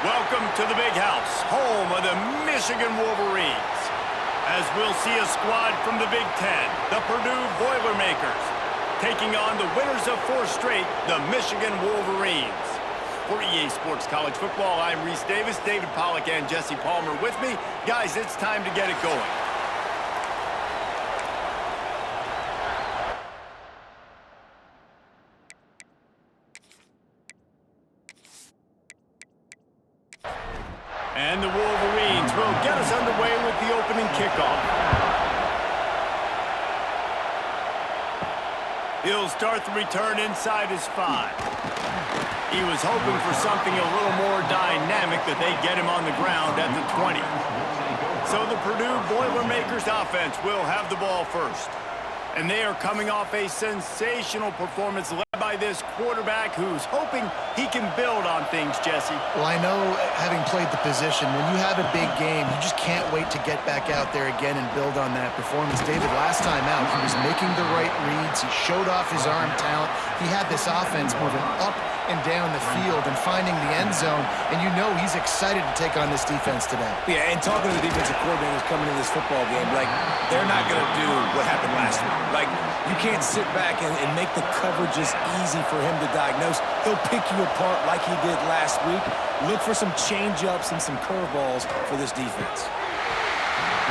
Welcome to the Big House, home of the Michigan Wolverines. As we'll see a squad from the Big Ten, the Purdue Boilermakers, taking on the winners of 4 straight, the Michigan Wolverines. For EA Sports College Football, I'm Reese Davis, David Pollack, and Jesse Palmer with me. Guys, it's time to get it going. And the Wolverines will get us underway with the opening kickoff. He'll start the return inside his 5. He was hoping for something a little more dynamic, that they get him on the ground at the 20. So the Purdue Boilermakers offense will have the ball first. And they are coming off a sensational performance led by this quarterback who's hoping he can build on things, Jesse. Well, I know, having played the position, when you have a big game, you just can't wait to get back out there again and build on that performance. David, last time out, he was making the right reads. He showed off his arm talent. He had this offense moving up and down the field and finding the end zone, and you know he's excited to take on this defense today. Yeah, and talking to the defensive coordinators coming in this football game, like, they're not going to do what happened last week. Like, you can't sit back and make the coverages easy for him to diagnose. He'll pick you apart like he did last week. Look for some change-ups and some curveballs for this defense.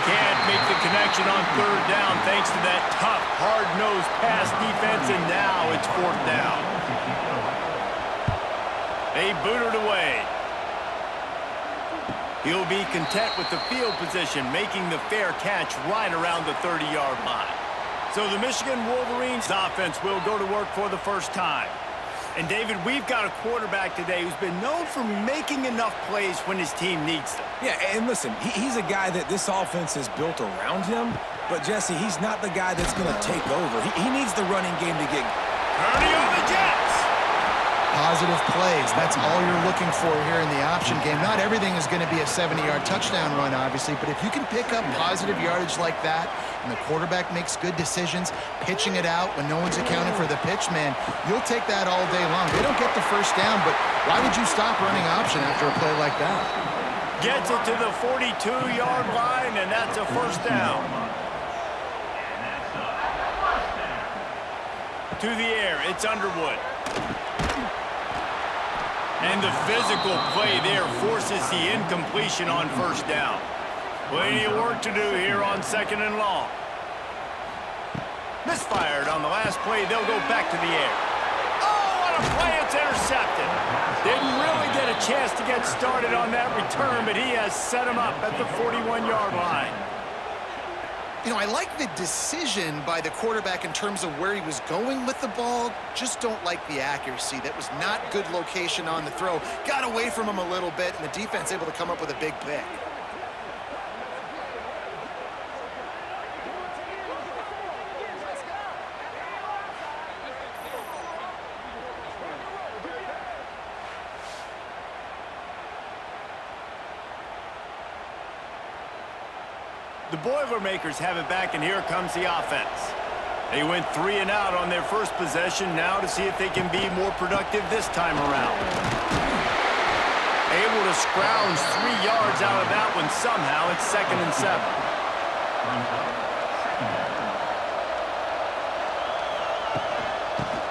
Can't make the connection on 3rd down thanks to that tough, hard-nosed pass defense, and now it's 4th down. They boot it away. He'll be content with the field position, making the fair catch right around the 30-yard line. So the Michigan Wolverines offense will go to work for the first time. And David, we've got a quarterback today who's been known for making enough plays when his team needs them. Yeah, and listen, he's a guy that this offense is built around him. But, Jesse, he's not the guy that's going to take over. He needs the running game to get... Purdy on the Jets! Positive plays. That's all you're looking for here in the option game. Not everything is going to be a 70-yard touchdown run, obviously, but if you can pick up positive yardage like that and the quarterback makes good decisions, pitching it out when no one's accounting for the pitch, man, you'll take that all day long. They don't get the first down, but why would you stop running option after a play like that? Gets it to the 42-yard line, and that's a 1st down. To the air, it's Underwood. And the physical play there forces the incompletion on 1st down. Plenty of work to do here on 2nd and long. Misfired on the last play. They'll go back to the air. Oh, what a play. It's intercepted. Didn't really get a chance to get started on that return, but he has set him up at the 41-yard line. You know, I like the decision by the quarterback in terms of where he was going with the ball. Just don't like the accuracy. That was not good location on the throw. Got away from him a little bit, and the defense able to come up with a big pick. The Boilermakers have it back, and here comes the offense. They went 3 and out on their first possession, now to see if they can be more productive this time around. Able to scrounge 3 yards out of that one somehow. It's 2nd and 7.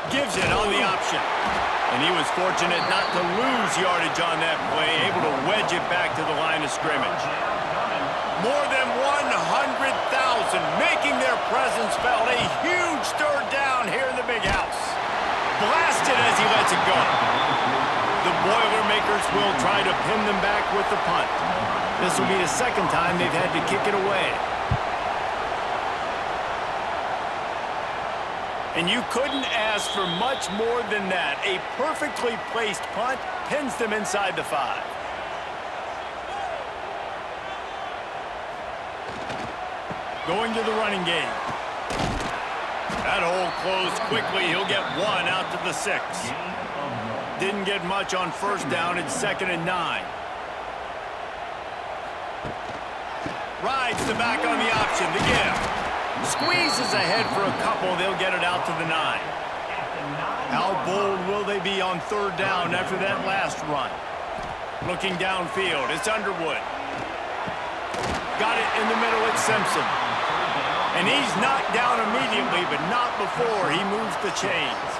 Gives it on the option. And he was fortunate not to lose yardage on that play, able to wedge it back to the line of scrimmage. More than 100,000 making their presence felt. A huge 3rd down here in the Big House. Blasted as he lets it go. The Boilermakers will try to pin them back with the punt. This will be the 2nd time they've had to kick it away. And you couldn't ask for much more than that. A perfectly placed punt pins them inside the 5. Going to the running game. That hole closed quickly. He'll get 1 out to the 6. Didn't get much on 1st down. It's 2nd and 9. Rides the back on the option. The give. Squeezes ahead for a couple. They'll get it out to the 9. How bold will they be on 3rd down after that last run? Looking downfield, it's Underwood. Got it in the middle, it's Simpson. And he's knocked down immediately, but not before he moves the chains.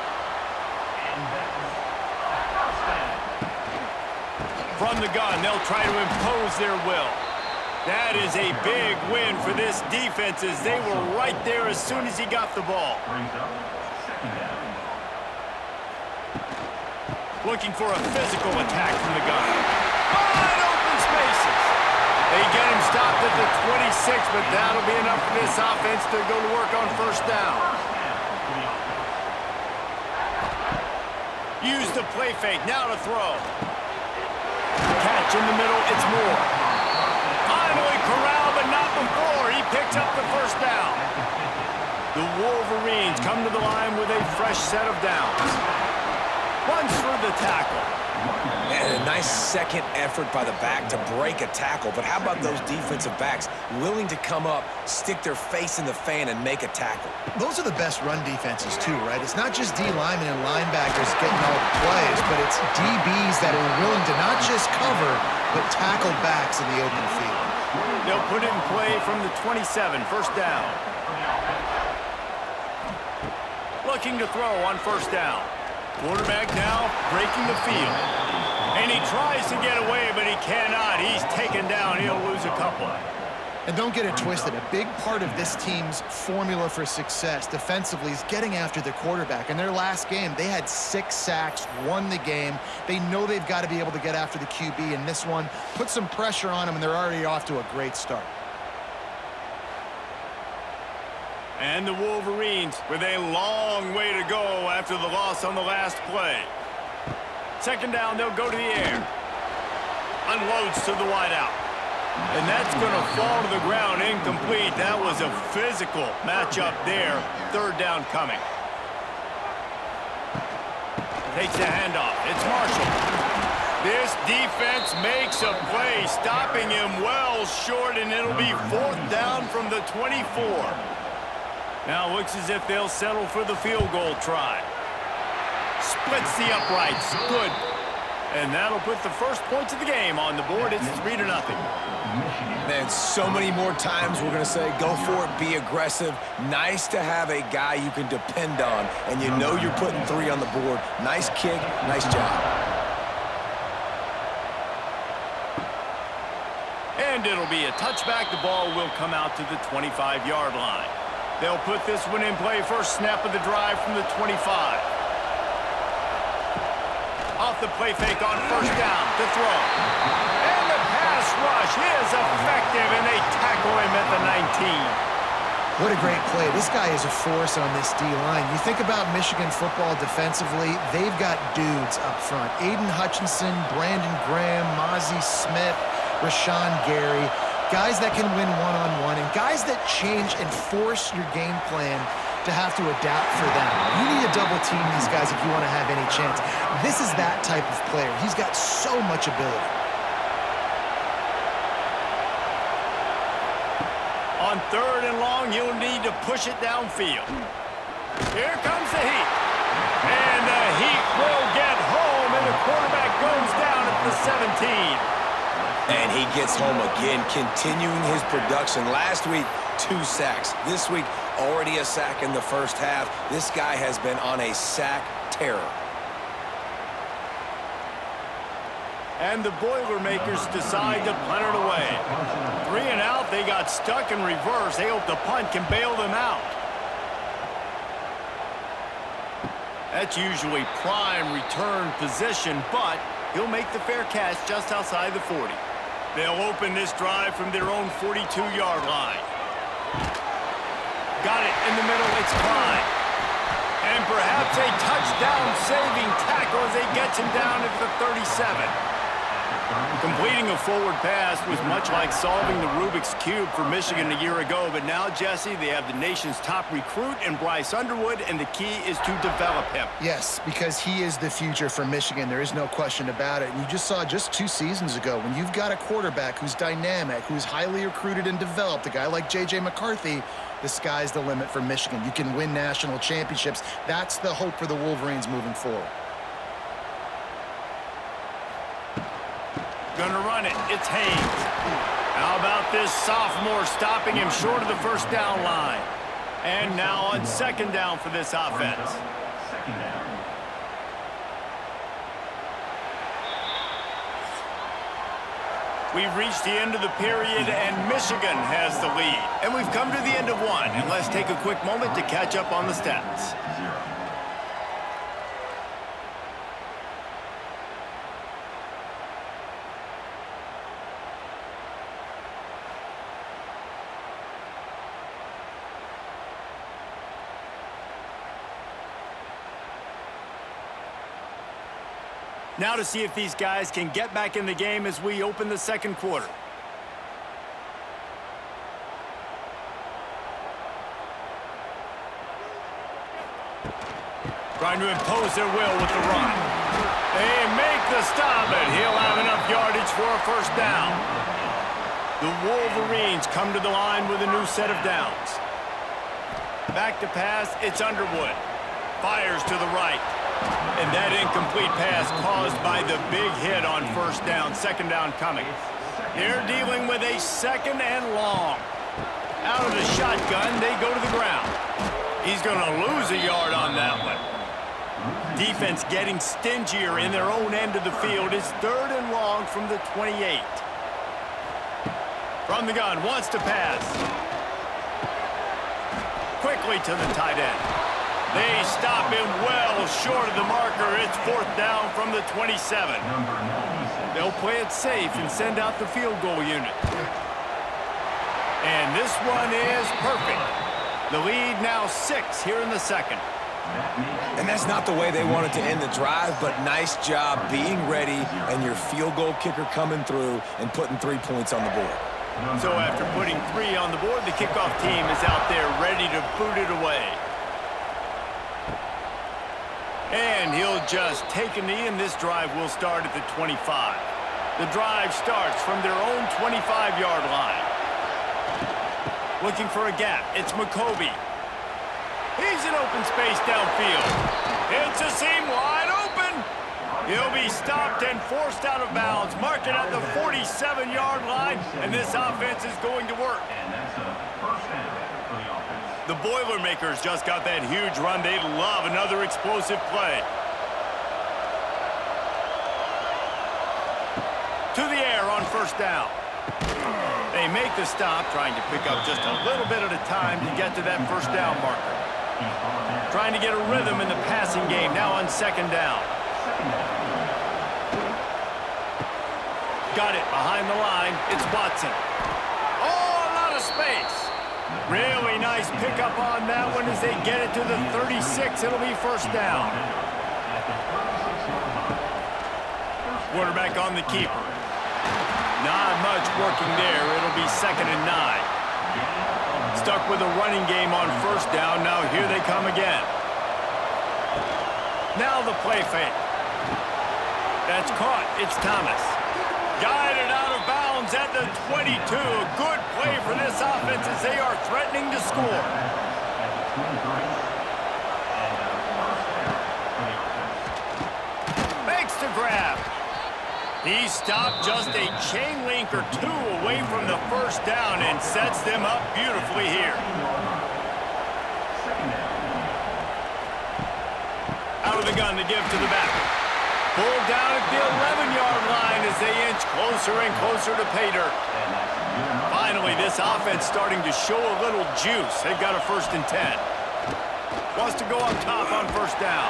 From the gun, they'll try to impose their will. That is a big win for this defense as they were right there as soon as he got the ball. Looking for a physical attack from the gun. Wide open spaces. They get him stopped at the 26, but that'll be enough for this offense to go to work on first down. Use the play fake, now to throw. Catch in the middle, it's Moore. Finally corralled, but not before. He picks up the first down. The Wolverines come to the line with a fresh set of downs. Runs for the tackle. And a nice second effort by the back to break a tackle. But how about those defensive backs willing to come up, stick their face in the fan, and make a tackle? Those are the best run defenses too, right? It's not just D linemen and linebackers getting all the plays, but it's DBs that are willing to not just cover, but tackle backs in the open field. They'll put it in play from the 27, first down. Looking to throw on first down. Quarterback now breaking the field. And he tries to get away, but he cannot. He's taken down. He'll lose a couple. And don't get it twisted. A big part of this team's formula for success defensively is getting after the quarterback. In their last game, they had 6 sacks, won the game. They know they've got to be able to get after the QB, and this one put some pressure on them, and they're already off to a great start. And the Wolverines with a long way to go after the loss on the last play. Second down, they'll go to the air. Unloads to the wideout. And that's going to fall to the ground incomplete. That was a physical matchup there. Third down coming. Takes the handoff. It's Marshall. This defense makes a play, stopping him well short, and it'll be fourth down from the 24. Now looks as if they'll settle for the field goal try. Splits the uprights. Good. And that'll put the first points of the game on the board. It's 3-0. Man, so many more times we're going to say, go for it, be aggressive. Nice to have a guy you can depend on, and you know you're putting 3 on the board. Nice kick, nice job. And it'll be a touchback. The ball will come out to the 25-yard line. They'll put this one in play. First snap of the drive from the 25. Off the play fake on first down to throw. And the pass rush is effective, and they tackle him at the 19. What a great play. This guy is a force on this D-line. You think about Michigan football defensively, they've got dudes up front. Aiden Hutchinson, Brandon Graham, Mozzie Smith, Rashawn Gary. Guys that can win one-on-one, and guys that change and force your game plan to have to adapt for them. You need to double team these guys if you want to have any chance. This is that type of player. He's got so much ability. On third and long, you'll need to push it downfield. Here comes the heat. And the heat will get home, and the quarterback goes down at the 17. And he gets home again, continuing his production. Last week, 2 sacks. This week, already a sack in the first half. This guy has been on a sack terror. And the Boilermakers decide to punt it away. 3 and out, they got stuck in reverse. They hope the punt can bail them out. That's usually prime return position, but he'll make the fair catch just outside the 40. They'll open this drive from their own 42-yard line. Got it in the middle, it's Klein. And perhaps a touchdown-saving tackle as they get him down at the 37. Completing a forward pass was much like solving the Rubik's Cube for Michigan a year ago, but now, Jesse, they have the nation's top recruit in Bryce Underwood, and the key is to develop him. Yes, because he is the future for Michigan. There is no question about it. And you just saw just 2 seasons ago, when you've got a quarterback who's dynamic, who's highly recruited and developed, a guy like J.J. McCarthy, the sky's the limit for Michigan. You can win national championships. That's the hope for the Wolverines moving forward. Gonna run it. It's Haynes. How about this sophomore stopping him short of the first down line? And now on second down for this offense. We've reached the end of the period, and Michigan has the lead. And we've come to the end of one. And let's take a quick moment to catch up on the stats. Now to see if these guys can get back in the game as we open the second quarter. Trying to impose their will with the run. They make the stop, and he'll have enough yardage for a first down. The Wolverines come to the line with a new set of downs. Back to pass, it's Underwood. Fires to the right. And that incomplete pass caused by the big hit on first down, second down coming. They're dealing with a second and long. Out of the shotgun, they go to the ground. He's going to lose a yard on that one. Defense getting stingier in their own end of the field. It's third and long from the 28. From the gun, wants to pass. Quickly to the tight end. They stop him well short of the marker. It's fourth down from the 27. They'll play it safe and send out the field goal unit. And this one is perfect. The lead now 6 here in the second. And that's not the way they wanted to end the drive, but nice job being ready and your field goal kicker coming through and putting 3 points on the board. So after putting 3 on the board, the kickoff team is out there ready to boot it away. And he'll just take a knee, and this drive will start at the 25. The drive starts from their own 25-yard line. Looking for a gap. It's McCovey. He's in open space downfield. It's a seam wide open. He'll be stopped and forced out of bounds. Mark it at the 47-yard line, and this offense is going to work. The Boilermakers just got that huge run. They'd love another explosive play. To the air on first down. They make the stop, trying to pick up just a little bit at a time to get to that first down marker. Trying to get a rhythm in the passing game, now on second down. Got it behind the line. It's Watson. Oh, a lot of space. Really nice pickup on that one as they get it to the 36. It'll be first down. Quarterback on the keeper. Not much working there. It'll be second and 9. Stuck with a running game on first down. Now here they come again. Now the play fake. That's caught. It's Thomas. Guided out of bounds at the 22. A good play for this offense as they are threatening to score. Makes the grab. He stopped just a chain link or 2 away from the first down and sets them up beautifully here. Out of the gun to give to the back. Pulled down at the 11-yard line as they inch closer and closer to pay dirt. Finally, this offense starting to show a little juice. They've got a first and 10. Wants to go up top on first down.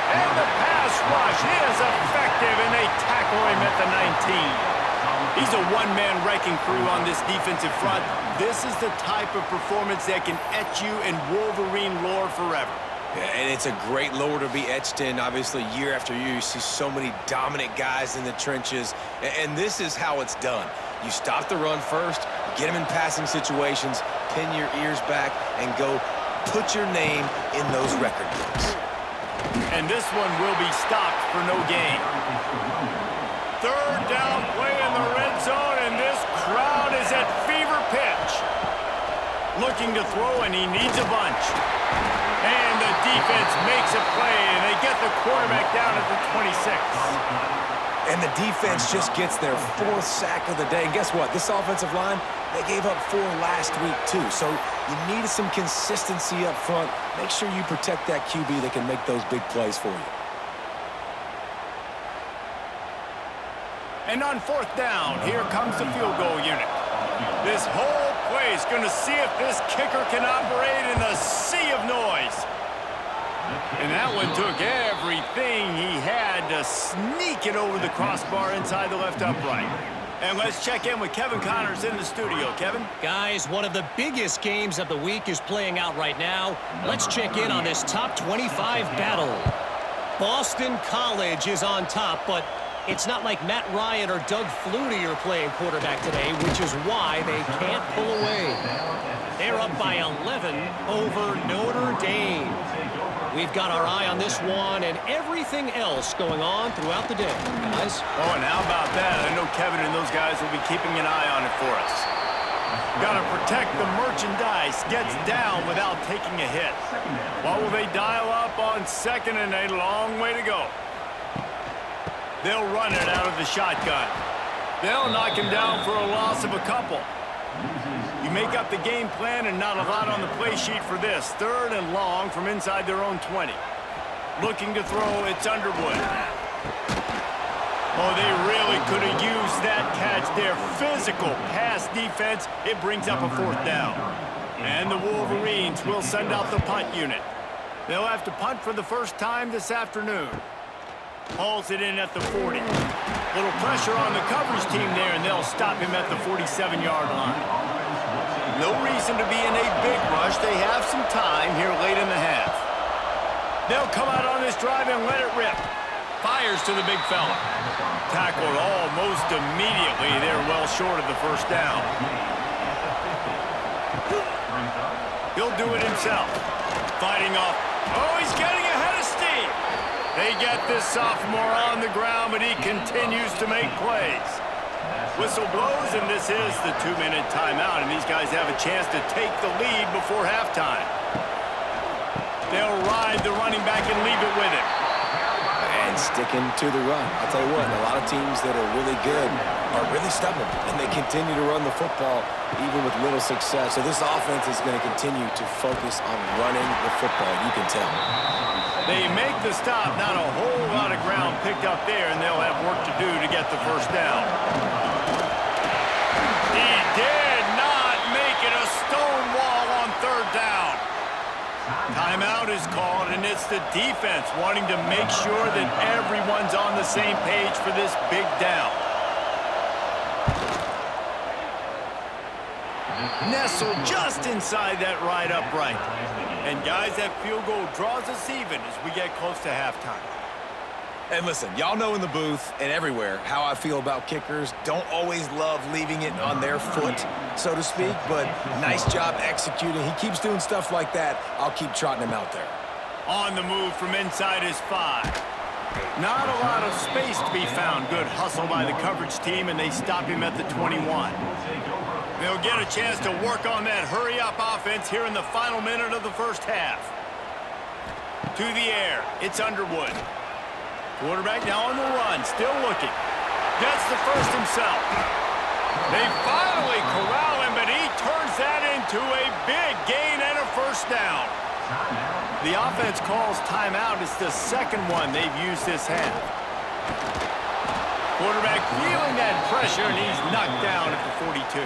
And the pass rush is effective, and they tackle him at the 19. He's a one-man wrecking crew on this defensive front. This is the type of performance that can etch you in Wolverine lore forever. Yeah, and it's a great lore to be etched in. Obviously, year after year, you see so many dominant guys in the trenches, and this is how it's done. You stop the run first, get them in passing situations, pin your ears back, and go put your name in those record books. And this one will be stopped for no gain. Third down play in the red zone, and this crowd is at fever pitch. Looking to throw, and he needs a bunch. And the defense makes a play, and they get the quarterback down at the 26. And the defense just gets their 4th sack of the day. And guess what? This offensive line, they gave up 4 last week too. So you needed some consistency up front. Make sure you protect that QB that can make those big plays for you. And on 4th down, here comes the field goal unit. This whole play is going to see if this kicker can operate in the sea of noise. And that one took everything he had to sneak it over the crossbar inside the left upright. And let's check in with Kevin Connors in the studio. Kevin? Guys, one of the biggest games of the week is playing out right now. Let's check in on this top 25 battle. Boston College is on top, but it's not like Matt Ryan or Doug Flutie are playing quarterback today, which is why they can't pull away. They're up by 11 over Notre Dame. We've got our eye on this one and everything else going on throughout the day, guys. Oh, and how about that? I know Kevin and those guys will be keeping an eye on it for us. Got to protect the merchandise. Gets down without taking a hit. What will they dial up on 2nd and a long way to go? They'll run it out of the shotgun. They'll knock him down for a loss of a couple. You make up the game plan and not a lot on the play sheet for this. 3rd and long from inside their own 20. Looking to throw, it's Underwood. Oh, they really could have used that catch there. Physical pass defense. It brings up a 4th down. And the Wolverines will send out the punt unit. They'll have to punt for the first time this afternoon. Hauls it in at the 40. Little pressure on the coverage team there, and they'll stop him at the 47-yard line. No reason to be in a big rush. They have some time here late in the half. They'll come out on this drive and let it rip. Fires to the big fella. Tackled almost immediately. They're well short of the first down. He'll do it himself. Fighting off. Oh, he's getting ahead of steam. They get this sophomore on the ground, but he continues to make plays. Whistle blows, and this is the 2-minute timeout, and these guys have a chance to take the lead before halftime. They'll ride the running back and leave it with him. And sticking to the run. I'll tell you what, a lot of teams that are really good are really stubborn, and they continue to run the football even with little success. So this offense is going to continue to focus on running the football, you can tell. They make the stop, not a whole lot of ground picked up there, and they'll have work to do to get the first down. He did not make it a stone wall on 3rd down. Timeout is called, and it's the defense wanting to make sure that everyone's on the same page for this big down. Nestled just inside that right upright. And guys, that field goal draws us even as we get close to halftime. And listen, y'all know in the booth and everywhere how I feel about kickers. Don't always love leaving it on their foot, so to speak, but nice job executing. He keeps doing stuff like that. I'll keep trotting him out there. On the move from inside his 5. Not a lot of space to be found. Good hustle by the coverage team, and they stop him at the 21. They'll get a chance to work on that hurry-up offense here in the final minute of the first half. To the air, it's Underwood. Quarterback now on the run, still looking. Gets the first himself. They finally corral him, but he turns that into a big gain and a first down. The offense calls timeout. It's the 2nd one they've used this half. Quarterback feeling that pressure, and he's knocked down at the 42.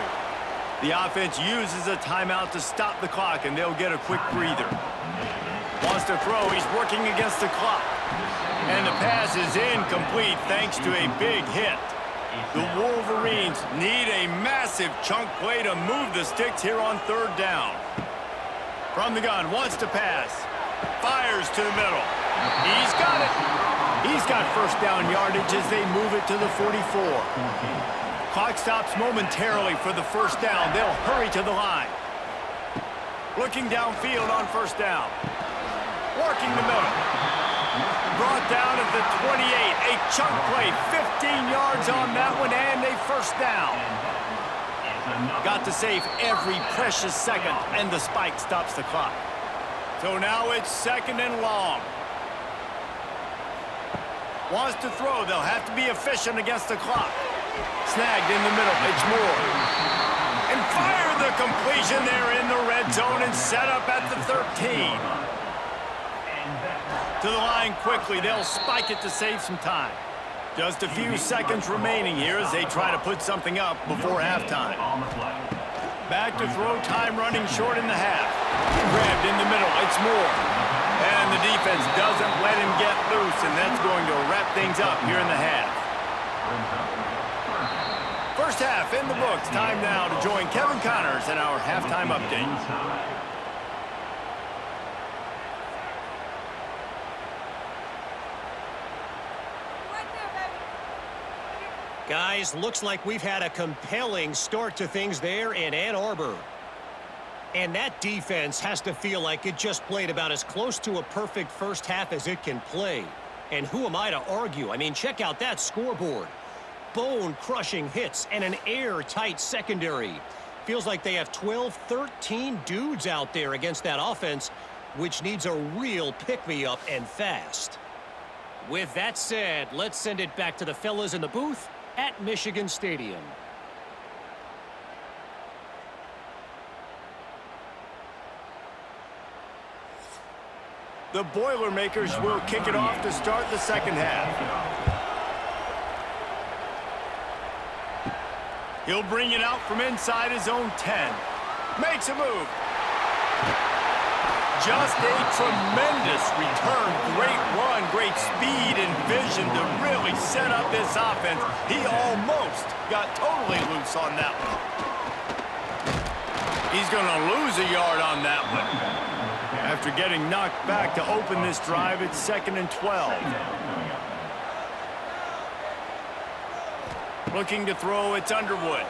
The offense uses a timeout to stop the clock, and they'll get a quick breather. Wants to throw. He's working against the clock. And the pass is incomplete thanks to a big hit. The Wolverines need a massive chunk play to move the sticks here on 3rd down. From the gun, wants to pass. Fires to the middle. He's got it. He's got first down yardage as they move it to the 44. Clock stops momentarily for the first down. They'll hurry to the line. Looking downfield on first down. Working the middle. Brought down at the 28. A chunk play. 15 yards on that one and a first down. Got to save every precious second, and the spike stops the clock. So now it's 2nd and long. Wants to throw. They'll have to be efficient against the clock. Snagged in the middle. It's Moore. And fire the completion there in the red zone and set up at the 13. To the line quickly. They'll spike it to save some time. Just a few seconds remaining here as they try to put something up before halftime. Back to throw, time running short in the half. Grabbed in the middle. It's Moore. And the defense doesn't let him get loose, and that's going to wrap things up here in the half. First half in the books. Time now to join Kevin Connors in our halftime update. Guys, looks like we've had a compelling start to things there in Ann Arbor. And that defense has to feel like it just played about as close to a perfect first half as it can play. And who am I to argue? I mean, check out that scoreboard. Bone-crushing hits and an airtight secondary. Feels like they have 12, 13 dudes out there against that offense, which needs a real pick-me-up and fast. With that said, let's send it back to the fellas in the booth at Michigan Stadium. The Boilermakers will kick it off to start the second half. He'll bring it out from inside his own 10. Makes a move. Just a tremendous return. Great run, great speed and vision to really set up this offense. He almost got totally loose on that one. He's going to lose a yard on that one. After getting knocked back to open this drive, it's 2nd and 12. Looking to throw, it's Underwood.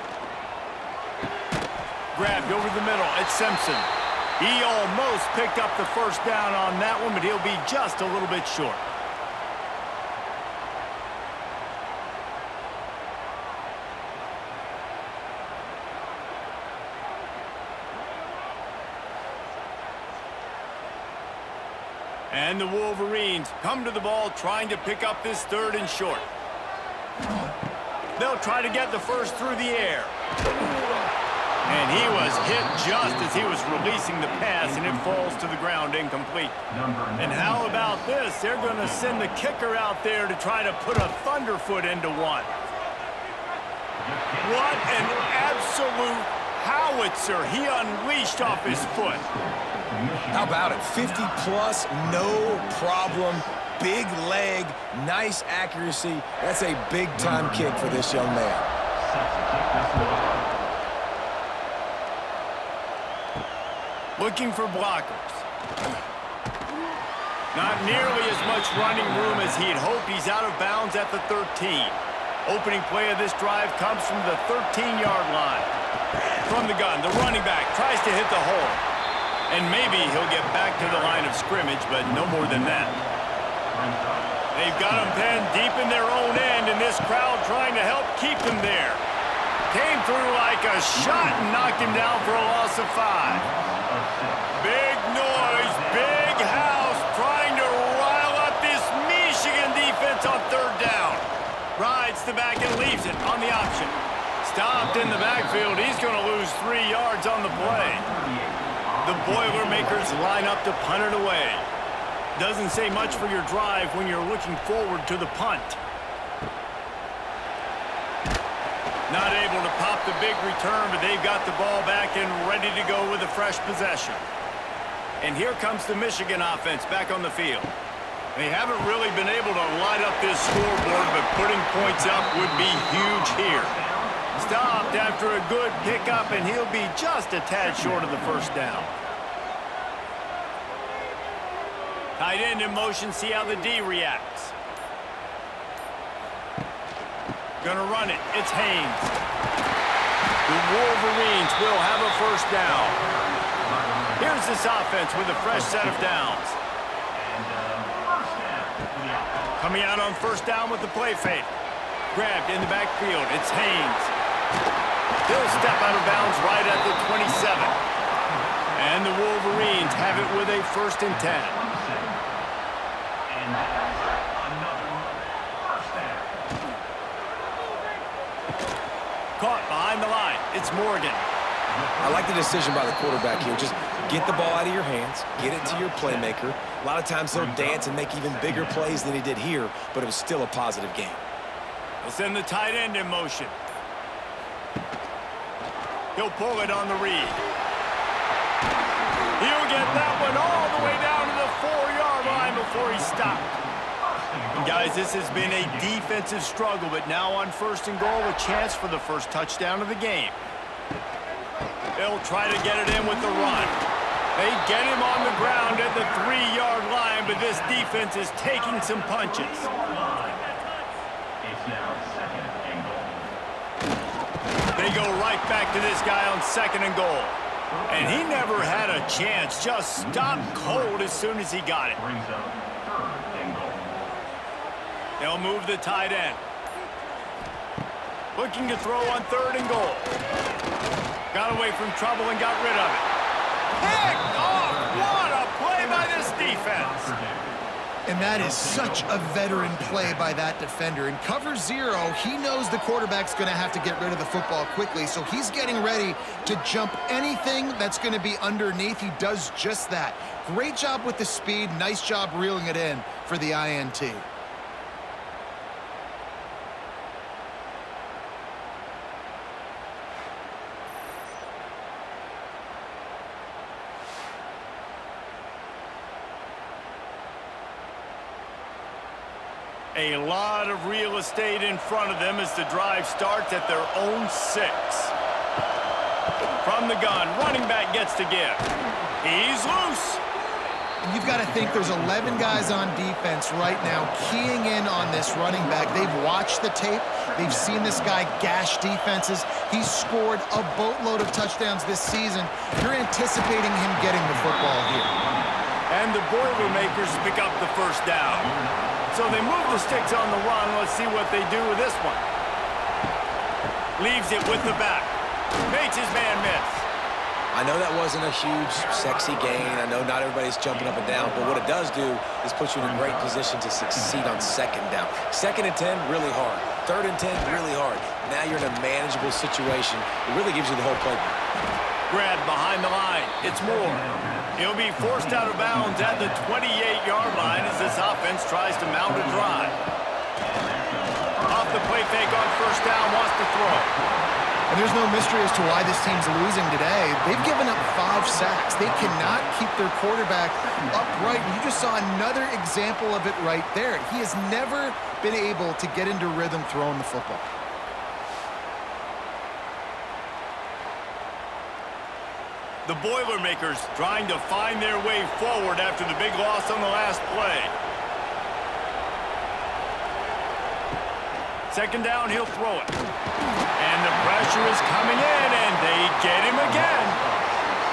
Grabbed over the middle, it's Simpson. He almost picked up the first down on that one, but he'll be just a little bit short. And the Wolverines come to the ball trying to pick up this 3rd and short. They'll try to get the first through the air. And he was hit just as he was releasing the pass, and it falls to the ground incomplete. And how about this? They're going to send the kicker out there to try to put a thunderfoot into one. What an absolute howitzer he unleashed off his foot. How about it? 50-plus, no problem. Big leg, nice accuracy. That's a big-time kick for this young man. Looking for blockers. Not nearly as much running room as he'd hoped. He's out of bounds at the 13. Opening play of this drive comes from the 13-yard line. From the gun, the running back tries to hit the hole. And maybe he'll get back to the line of scrimmage, but no more than that. They've got him pinned deep in their own end, and this crowd trying to help keep him there. Came through like a shot and knocked him down for a loss of 5. Big noise, big house, trying to rile up this Michigan defense on 3rd down. Rides the back and leaves it on the option. Stopped in the backfield. He's going to lose 3 yards on the play. The Boilermakers line up to punt it away. Doesn't say much for your drive when you're looking forward to the punt. Not able to pop the big return, but they've got the ball back and ready to go with a fresh possession. And here comes the Michigan offense back on the field. They haven't really been able to light up this scoreboard, but putting points up would be huge here. Stopped after a good pickup, and he'll be just a tad short of the first down. Tight end in motion, see how the D reacts. Gonna run it, it's Haynes. The Wolverines will have a first down. Here's this offense with a fresh set of downs. Coming out on first down with the play fake. Grabbed in the backfield, it's Haynes. He'll step out of bounds right at the 27. And the Wolverines have it with a 1st and 10. caught behind the line. It's Morgan. I like the decision by the quarterback here. Just get the ball out of your hands, get it to your playmaker. A lot of times he'll dance and make even bigger plays than he did here, but it was still a positive game. They'll send the tight end in motion. He'll pull it on the read. He'll get that one all the way down to the 4-yard line before he stopped. And guys, this has been a defensive struggle, but now on 1st and goal, a chance for the first touchdown of the game. They'll try to get it in with the run. They get him on the ground at the 3-yard line, but this defense is taking some punches. They go right back to this guy on 2nd and goal. And he never had a chance, just stopped cold as soon as he got it. They'll move the tight end. Looking to throw on 3rd and goal. Got away from trouble and got rid of it. Picked off! What a play by this defense! And that is such a veteran play by that defender. In cover 0, he knows the quarterback's going to have to get rid of the football quickly, so he's getting ready to jump anything that's going to be underneath. He does just that. Great job with the speed. Nice job reeling it in for the INT. A lot of real estate in front of them as the drive starts at their own 6. From the gun, running back gets to give. He's loose. And you've got to think there's 11 guys on defense right now keying in on this running back. They've watched the tape. They've seen this guy gash defenses. He's scored a boatload of touchdowns this season. You're anticipating him getting the football here. And the Boilermakers pick up the 1st down. So they move the sticks on the run. Let's see what they do with this one. Leaves it with the back. Makes his man miss. I know that wasn't a huge, sexy gain. I know not everybody's jumping up and down, but what it does do is put you in a great position to succeed on 2nd down. 2nd and 10, really hard. 3rd and 10, really hard. Now you're in a manageable situation. It really gives you the whole playbook. Grab behind the line. It's Moore. He'll be forced out of bounds at the 28-yard line as this offense tries to mount a drive. Off the play fake on 1st down, wants to throw. And there's no mystery as to why this team's losing today. They've given up 5 sacks. They cannot keep their quarterback upright. You just saw another example of it right there. He has never been able to get into rhythm throwing the football. The Boilermakers trying to find their way forward after the big loss on the last play. 2nd down, he'll throw it. And the pressure is coming in, and they get him again.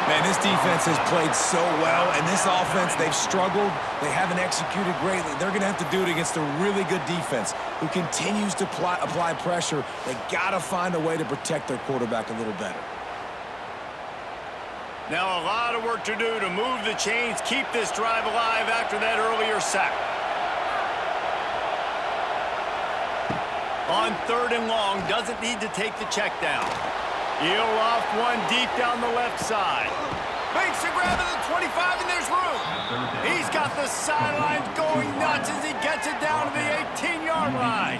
Man, this defense has played so well, and this offense, they've struggled. They haven't executed greatly. They're going to have to do it against a really good defense who continues to apply pressure. They got to find a way to protect their quarterback a little better. Now a lot of work to do to move the chains, keep this drive alive after that earlier sack. On 3rd and long, doesn't need to take the check down. He'll off one deep down the left side. Makes a grab at the 25, and there's room. He's got the sidelines going nuts as he gets it down to the 18-yard line.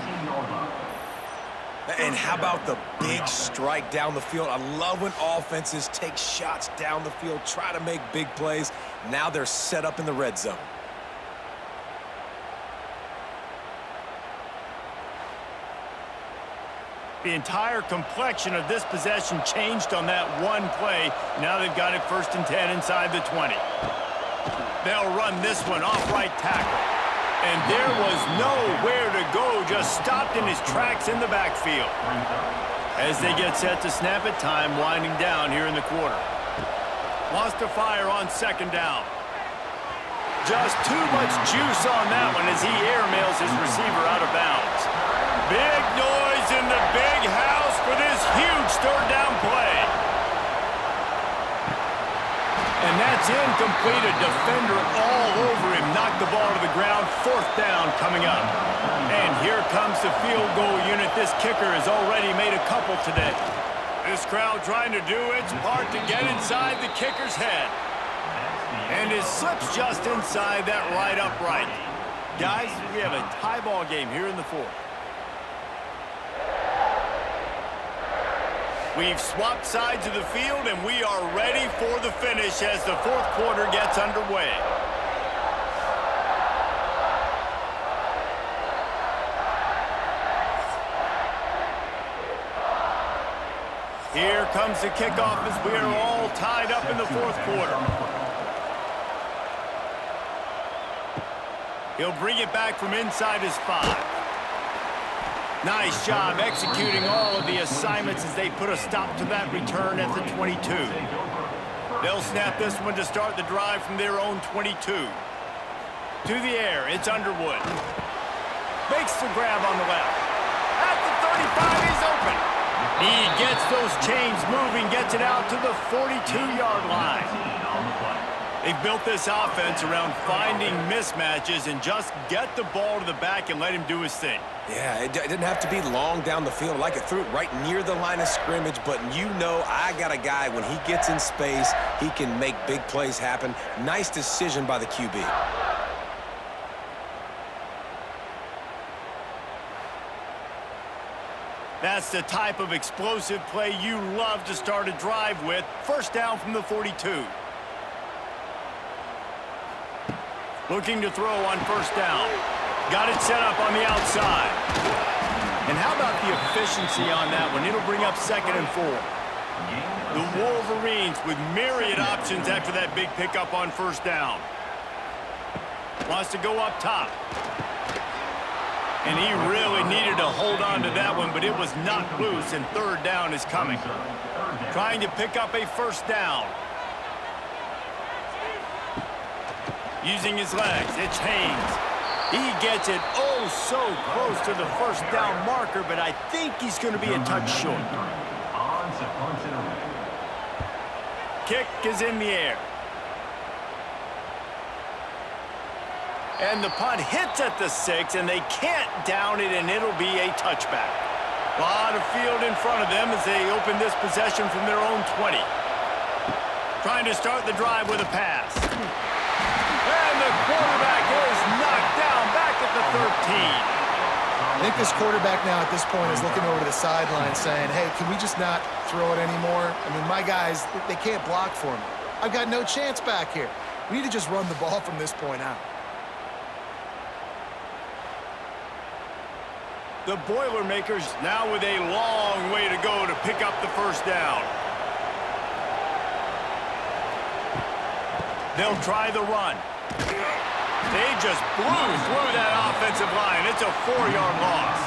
And how about the big strike down the field? I love when offenses take shots down the field, try to make big plays. Now they're set up in the red zone. The entire complexion of this possession changed on that one play. Now they've got it 1st and 10 inside the 20. They'll run this one off right tackle. And there was nowhere to go, just stopped in his tracks in the backfield. As they get set to snap it, time winding down here in the quarter. Wants to fire on 2nd down. Just too much juice on that one as he airmails his receiver out of bounds. Big noise in the big house for this huge 3rd down play. And that's incomplete. A defender all over him, knocked the ball to the ground. 4th down coming up. And here comes the field goal unit. This kicker has already made a couple today. This crowd trying to do its part to get inside the kicker's head. And it slips just inside that right upright. Guys, we have a tie ball game here in the 4th. We've swapped sides of the field, and we are ready for the finish as the 4th quarter gets underway. Here comes the kickoff as we are all tied up in the 4th quarter. He'll bring it back from inside his 5. Nice job executing all of the assignments as they put a stop to that return at the 22. They'll snap this one to start the drive from their own 22. To the air, it's Underwood. Makes the grab on the left. At the 35, he's open. He gets those chains moving, gets it out to the 42-yard line. They've built this offense around finding mismatches and just get the ball to the back and let him do his thing. Yeah, it didn't have to be long down the field. Like it threw it right near the line of scrimmage, but you know I got a guy, when he gets in space, he can make big plays happen. Nice decision by the QB. That's the type of explosive play you love to start a drive with. 1st down from the 42. Looking to throw on 1st down. Got it set up on the outside. And how about the efficiency on that one? It'll bring up 2nd and 4. The Wolverines with myriad options after that big pickup on 1st down. Wants to go up top. And he really needed to hold on to that one, but it was knocked loose, and 3rd down is coming. Trying to pick up a 1st down. Using his legs, it's Haynes. He gets it oh so close to the 1st down marker, but I think he's going to be a touch short. Kick is in the air. And the punt hits at the 6, and they can't down it, and it'll be a touchback. A lot of field in front of them as they open this possession from their own 20. Trying to start the drive with a pass. And the quarterback is knocked down back at the 13. I think this quarterback now at this point is looking over to the sideline saying, hey, can we just not throw it anymore? I mean, my guys, they can't block for me. I've got no chance back here. We need to just run the ball from this point out. The Boilermakers now with a long way to go to pick up the 1st down. They'll try the run. They just blew through that offensive line. It's a 4-yard loss.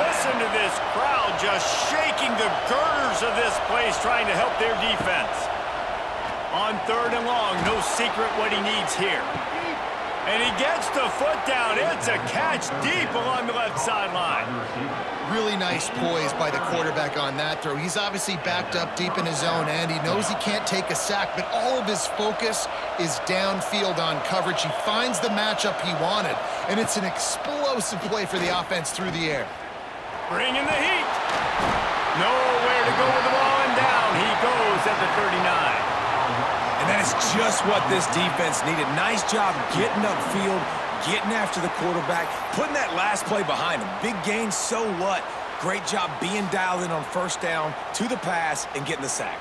Listen to this crowd just shaking the girders of this place trying to help their defense. On 3rd and long, no secret what he needs here. And he gets the foot down. It's a catch deep along the left sideline. Really nice poise by the quarterback on that throw. He's obviously backed up deep in his own end. He knows he can't take a sack, but all of his focus is downfield on coverage. He finds the matchup he wanted, and it's an explosive play for the offense through the air. Bringing the heat. Nowhere to go with the ball, and down he goes at the 39. And that is just what this defense needed. Nice job getting upfield, getting after the quarterback, putting that last play behind him. Big gain, so what? Great job being dialed in on 1st down, to the pass, and getting the sack.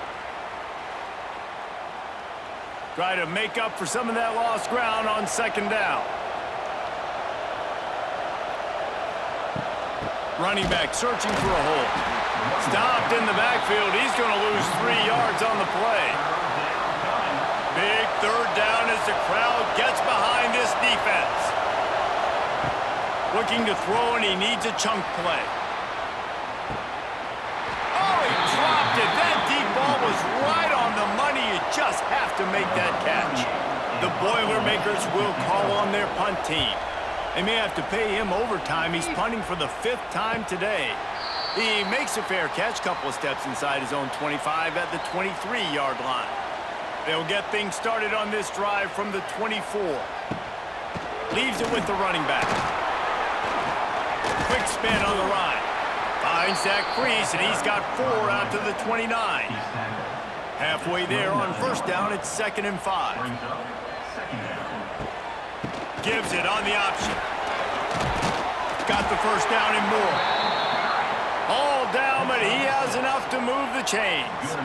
Try to make up for some of that lost ground on 2nd down. Running back searching for a hole. Stopped in the backfield. He's going to lose 3 yards on the play. Big 3rd down as the crowd gets behind this defense. Looking to throw, and he needs a chunk play. Oh, he dropped it. That deep ball was right on the money. You just have to make that catch. The Boilermakers will call on their punt team. They may have to pay him overtime. He's punting for the 5th time today. He makes a fair catch, couple of steps inside his own 25 at the 23-yard line. They'll get things started on this drive from the 24. Leaves it with the running back. Quick spin on the run. Finds that crease, and he's got 4 out to the 29. Halfway there on first down, it's 2nd and 5. Gives it on the option. Got the first down and more. All down, but he has enough to move the chains.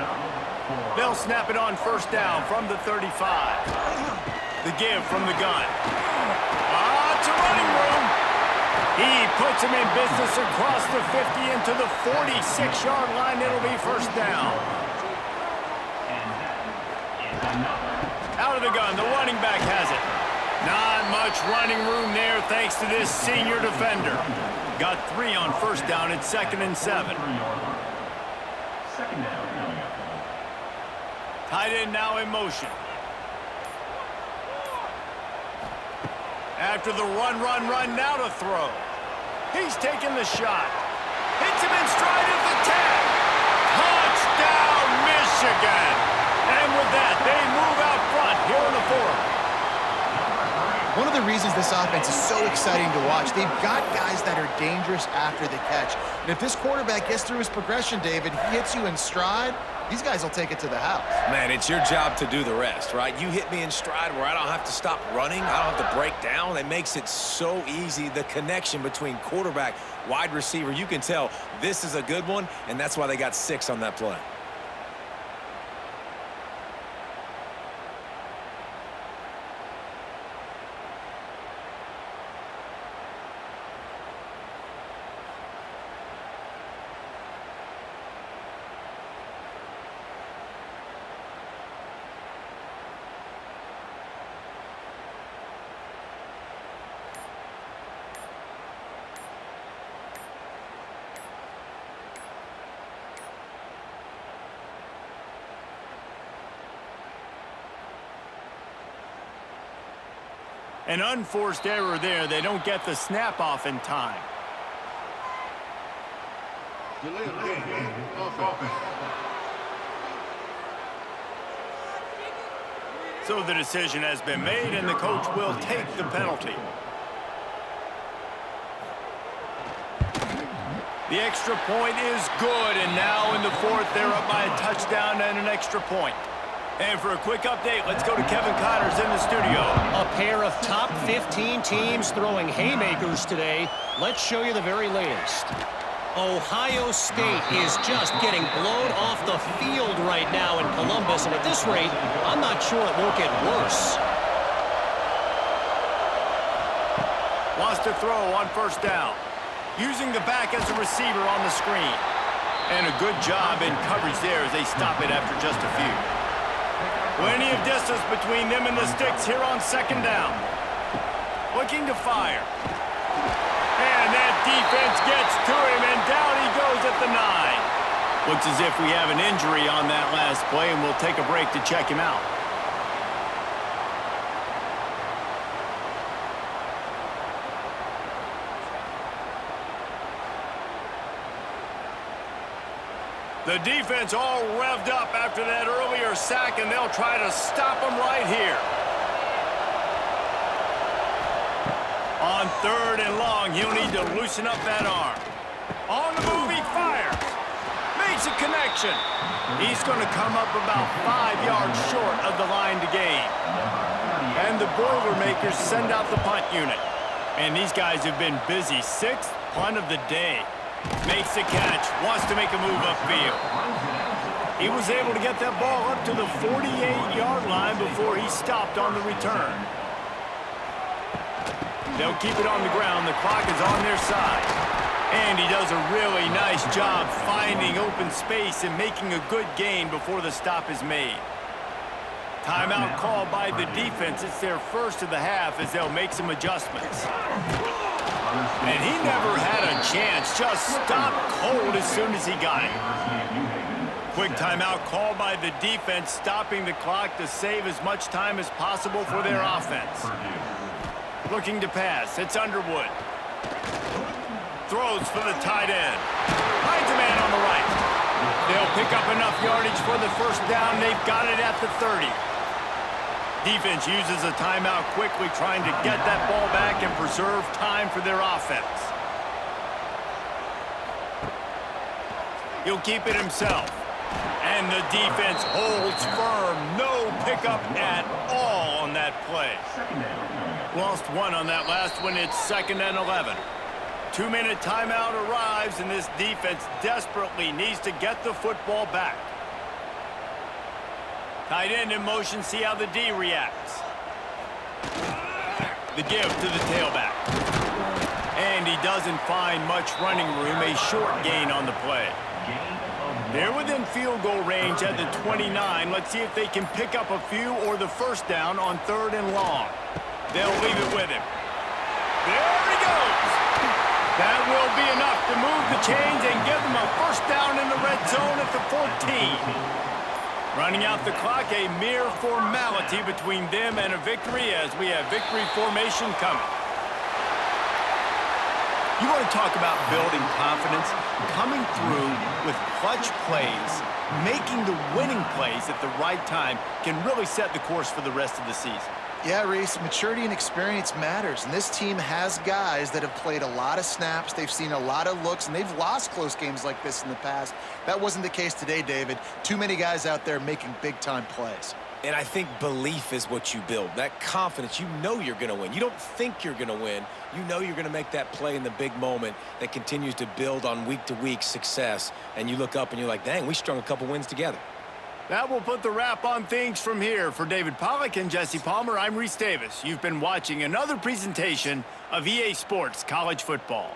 They'll snap it on first down from the 35. The give from the gun. It's a running room. He puts him in business across the 50 into the 46-yard line. It'll be first down. Out of the gun, the running back has it. Not much running room there thanks to this senior defender. Got 3 on first down. It's 2nd and 7. Tight end now in motion. After the run, now to throw. He's taking the shot. Hits him in stride at the 10. Touchdown, Michigan. And with that, they move out front here in the 4th. One of the reasons this offense is so exciting to watch, they've got guys that are dangerous after the catch. And if this quarterback gets through his progression, David, he hits you in stride, these guys will take it to the house. Man, it's your job to do the rest, right? You hit me in stride where I don't have to stop running. I don't have to break down. It makes it so easy, the connection between quarterback, wide receiver. You can tell this is a good one, and that's why they got 6 on that play. An unforced error there. They don't get the snap off in time. So the decision has been made, and the coach will take the penalty. The extra point is good, and now in the 4th, they're up by a touchdown and an extra point. And for a quick update, let's go to Kevin Connors in the studio. A pair of top 15 teams throwing haymakers today. Let's show you the very latest. Ohio State is just getting blown off the field right now in Columbus, and at this rate, I'm not sure it won't get worse. Wants to throw on first down. Using the back as a receiver on the screen. And a good job in coverage there as they stop it after just a few. Plenty of distance between them and the sticks here on 2nd down. Looking to fire. And that defense gets to him, and down he goes at the 9. Looks as if we have an injury on that last play, and we'll take a break to check him out. The defense all revved up after that earlier sack, and they'll try to stop them right here. On 3rd and long, he'll need to loosen up that arm. On the move, he fires. Makes a connection. He's going to come up about 5 yards short of the line to gain. And the Boilermakers send out the punt unit. And these guys have been busy. 6th punt of the day. Makes the catch, wants to make a move upfield. He was able to get that ball up to the 48-yard line before he stopped on the return. They'll keep it on the ground. The clock is on their side. And he does a really nice job finding open space and making a good gain before the stop is made. Timeout called by the defense. It's their first of the half as they'll make some adjustments. And he never had a chance. Just stopped cold as soon as he got it. Quick timeout called by the defense, stopping the clock to save as much time as possible for their offense. Looking to pass. It's Underwood. Throws for the tight end. Finds a man on the right. They'll pick up enough yardage for the first down. They've got it at the 30. Defense uses a timeout quickly, trying to get that ball back and preserve time for their offense. He'll keep it himself. And the defense holds firm. No pickup at all on that play. Lost one on that last one. It's 2nd and 11. 2-minute timeout arrives, and this defense desperately needs to get the football back. Tight end in motion. See how the D reacts. The give to the tailback. And he doesn't find much running room. A short gain on the play. They're within field goal range at the 29. Let's see if they can pick up a few or the first down on 3rd and long. They'll leave it with him. There he goes. That will be enough to move the chains and give them a first down in the red zone at the 14. Running out the clock, a mere formality between them and a victory as we have victory formation coming. You want to talk about building confidence? Coming through with clutch plays, making the winning plays at the right time can really set the course for the rest of the season. Yeah, Reese, maturity and experience matters, and this team has guys that have played a lot of snaps, they've seen a lot of looks, and they've lost close games like this in the past. That wasn't the case today, David. Too many guys out there making big-time plays. And I think belief is what you build. That confidence, you know you're going to win. You don't think you're going to win. You know you're going to make that play in the big moment that continues to build on week-to-week success. And you look up and you're like, dang, we strung a couple wins together. That will put the wrap on things from here. For David Pollack and Jesse Palmer, I'm Reese Davis. You've been watching another presentation of EA Sports College Football.